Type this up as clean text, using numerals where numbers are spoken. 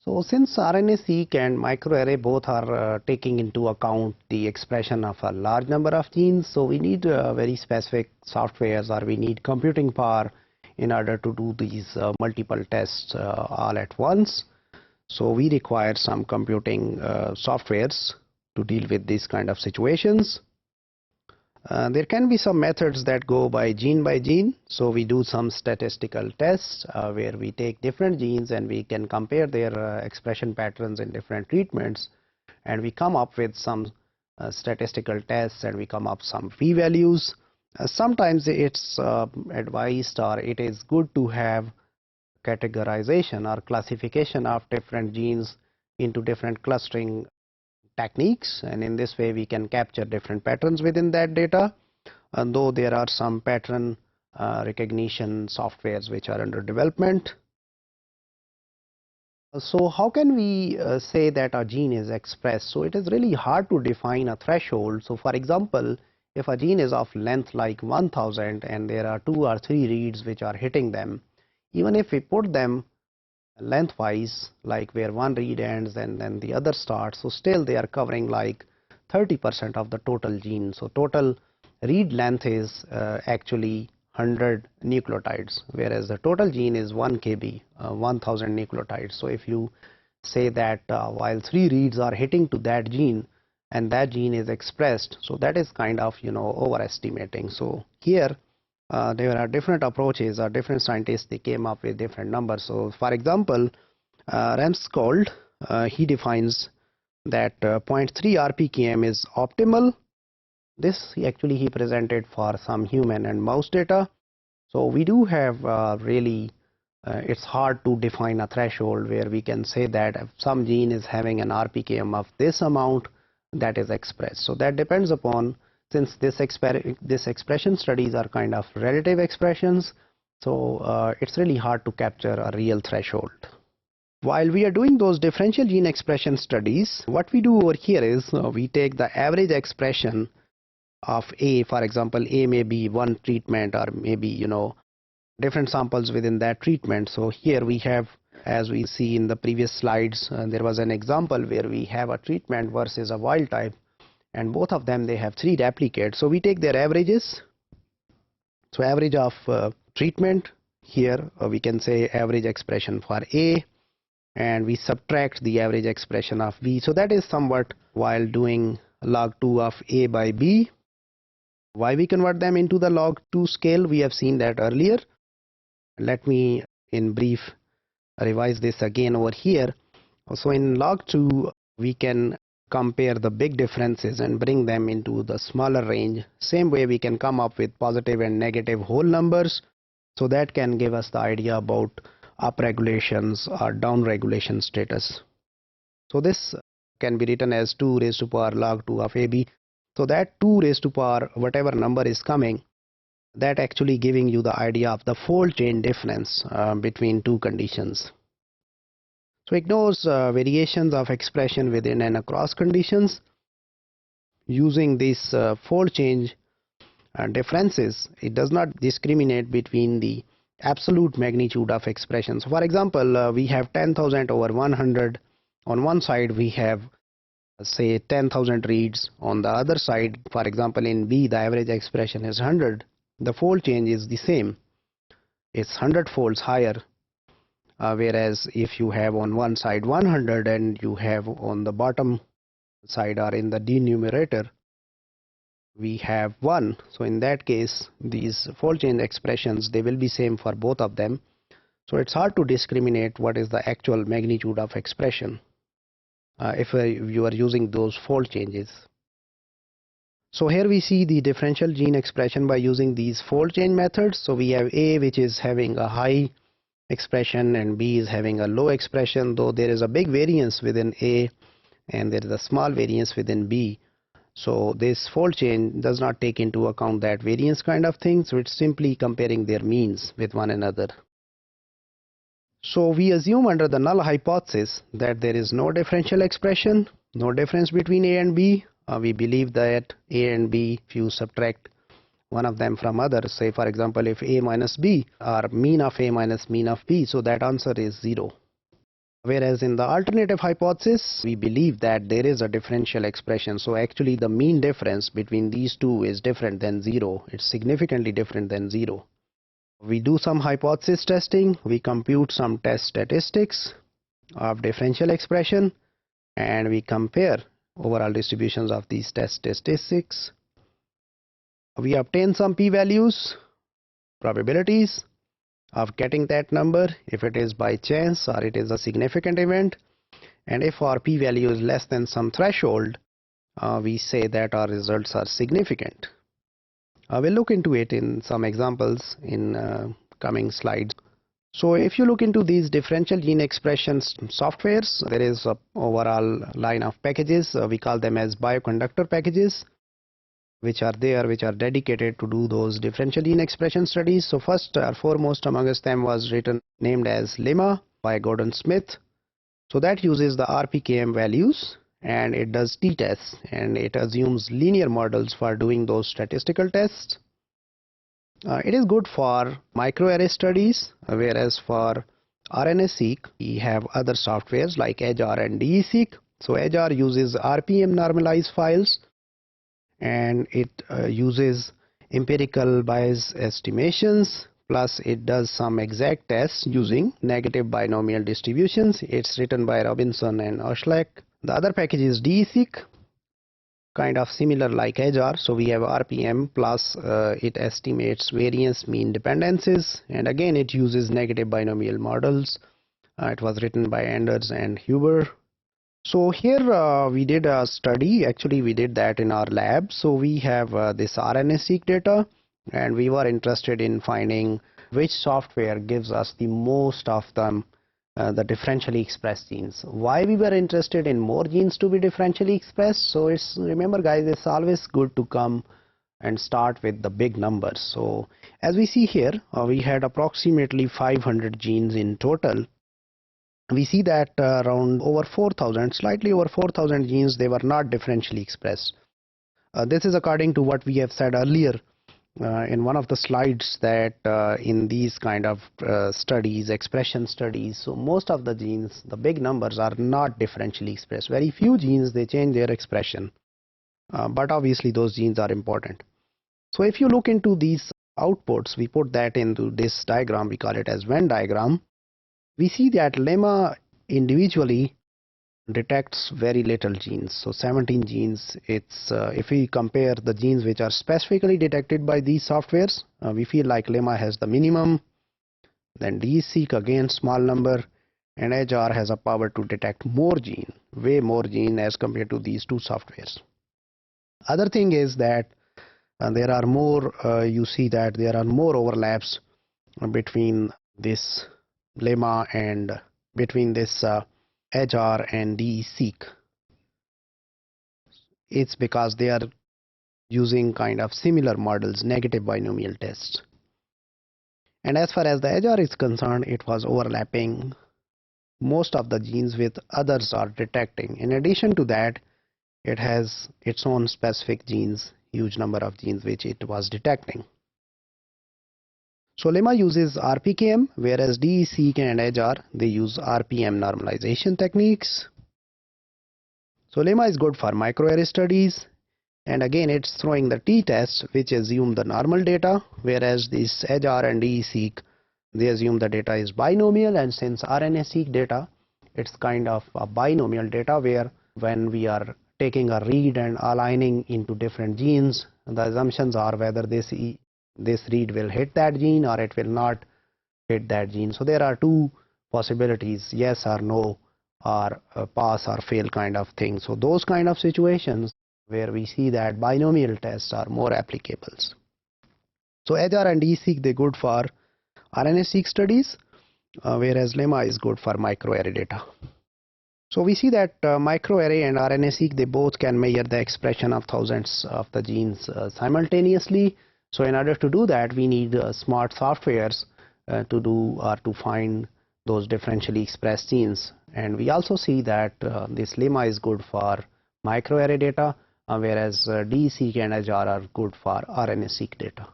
So since RNA-seq and microarray both are taking into account the expression of a large number of genes, so we need very specific softwares, or we need computing power in order to do these multiple tests all at once. So we require some computing softwares to deal with these kind of situations. There can be some methods that go by gene, so we do some statistical tests where we take different genes and we can compare their expression patterns in different treatments, and we come up with some statistical tests, and we come up some p-values. Sometimes it's advised, or it is good to have categorization or classification of different genes into different clustering techniques, and in this way we can capture different patterns within that data, and though there are some pattern recognition softwares which are under development. So how can we say that a gene is expressed? So it is really hard to define a threshold. So for example, if a gene is of length like 1000 and there are 2 or 3 reads which are hitting them, even if we put them lengthwise, like where one read ends and then the other starts, so still they are covering like 30% of the total gene. So total read length is actually 100 nucleotides, whereas the total gene is 1 kb, 1000 nucleotides. So if you say that while 3 reads are hitting to that gene and that gene is expressed, so that is kind of overestimating. So here there are different approaches, or different scientists, they came up with different numbers. So for example, Ramscold, he defines that 0.3 rpkm is optimal. This actually he presented for some human and mouse data. So we do have really it's hard to define a threshold where we can say that if some gene is having an rpkm of this amount, that is expressed. So that depends upon, since this expression studies are kind of relative expressions, so it's really hard to capture a real threshold. While we are doing those differential gene expression studies, what we do over here is we take the average expression of A. For example, A may be one treatment, or maybe different samples within that treatment. So here we have, as we see in the previous slides, there was an example where we have a treatment versus a wild type, and both of them, they have 3 replicates. So we take their averages. So average of treatment, here we can say average expression for A, and we subtract the average expression of B. So that is somewhat while doing log 2 of A by B. Why we convert them into the log 2 scale, we have seen that earlier. Let me in brief revise this again over here. So in log 2 we can compare the big differences and bring them into the smaller range. Same way we can come up with positive and negative whole numbers, so that can give us the idea about upregulations or downregulation status. So this can be written as 2 raised to power log 2 of AB. So that 2 raised to power whatever number is coming, that actually giving you the idea of the fold chain difference between 2 conditions. So ignores variations of expression within and across conditions. Using these fold change differences, it does not discriminate between the absolute magnitude of expression. So for example, we have 10,000 over 100. On one side we have say 10,000 reads. On the other side, for example in B, the average expression is 100. The fold change is the same. It's 100 folds higher. Whereas if you have on one side 100 and you have on the bottom side, or in the denominator, we have 1. So in that case, these fold change expressions, they will be same for both of them. So it's hard to discriminate what is the actual magnitude of expression if you are using those fold changes. So here we see the differential gene expression by using these fold change methods. So we have A, which is having a high expression, and B is having a low expression, though there is a big variance within A and there is a small variance within B. So this fold chain does not take into account that variance kind of thing, so it's simply comparing their means with one another. So we assume under the null hypothesis that there is no differential expression, no difference between A and B. We believe that A and B, if you subtract one of them from others, say for example if A minus B, or mean of A minus mean of B, so that answer is 0. Whereas in the alternative hypothesis, we believe that there is a differential expression. So actually the mean difference between these two is different than zero. It's significantly different than zero. We do some hypothesis testing. We compute some test statistics of differential expression, and we compare overall distributions of these test statistics. We obtain some p-values, probabilities of getting that number, if it is by chance or it is a significant event, and if our p-value is less than some threshold, we say that our results are significant. We'll look into it in some examples in coming slides. So if you look into these differential gene expressions softwares, there is a overall line of packages. We call them as bioconductor packages, which are dedicated to do those differential gene expression studies. So first or foremost amongst them was named as Lemma by Gordon Smith. So that uses the RPKM values and it does t-tests, and it assumes linear models for doing those statistical tests. It is good for microarray studies, whereas for RNA-seq we have other softwares like EdgeR and DE-seq. So EdgeR uses RPM normalized files, and it uses empirical bias estimations, plus it does some exact tests using negative binomial distributions. It's written by Robinson and Oshleck. The other package is DE-seq, kind of similar like EdgeR. So we have RPM plus it estimates variance mean dependencies, and again it uses negative binomial models. It was written by Anders and Huber. So here we did a study. Actually we did that in our lab. So we have this RNA-seq data, and we were interested in finding which software gives us the most of them, the differentially expressed genes. Why we were interested in more genes to be differentially expressed? So remember guys, it's always good to come and start with the big numbers. So as we see here, we had approximately 500 genes in total. We see that around over 4,000, slightly over 4,000 genes, they were not differentially expressed. This is according to what we have said earlier in one of the slides, that in these kind of studies, expression studies, so most of the genes, the big numbers, are not differentially expressed. Very few genes, they change their expression, but obviously those genes are important. So if you look into these outputs, we put that into this diagram, we call it as Venn diagram. We see that Lemma individually detects very little genes. So 17 genes. It's if we compare the genes which are specifically detected by these softwares, we feel like Lemma has the minimum. Then DE-seq again small number, and EdgeR has a power to detect more gene, way more gene as compared to these two softwares. Other thing is that there are more. You see that there are more overlaps between this Lemma and between this EdgeR and DE-seq. It's because they are using kind of similar models, negative binomial tests. And as far as the EdgeR is concerned, it was overlapping most of the genes with others are detecting. In addition to that, it has its own specific genes, huge number of genes which it was detecting. So Lemma uses RPKM, whereas DE-seq and EdgeR, they use RPM normalization techniques. So Lemma is good for microarray studies, and again it's throwing the t-test which assume the normal data, whereas this EdgeR and DE-seq, they assume the data is binomial, and since RNA-seq data, it's kind of a binomial data where when we are taking a read and aligning into different genes, the assumptions are whether this read will hit that gene or it will not hit that gene. So there are two possibilities, yes or no, or pass or fail kind of thing. So those kind of situations where we see that binomial tests are more applicable. So EdgeR and DE-seq, they're good for RNA-seq studies, whereas Lemma is good for microarray data. So we see that microarray and RNA-seq, they both can measure the expression of thousands of the genes simultaneously. So in order to do that, we need smart softwares to do or to find those differentially expressed genes. And we also see that this Lemma is good for microarray data, whereas DE-seq and EdgeR are good for RNA-seq data.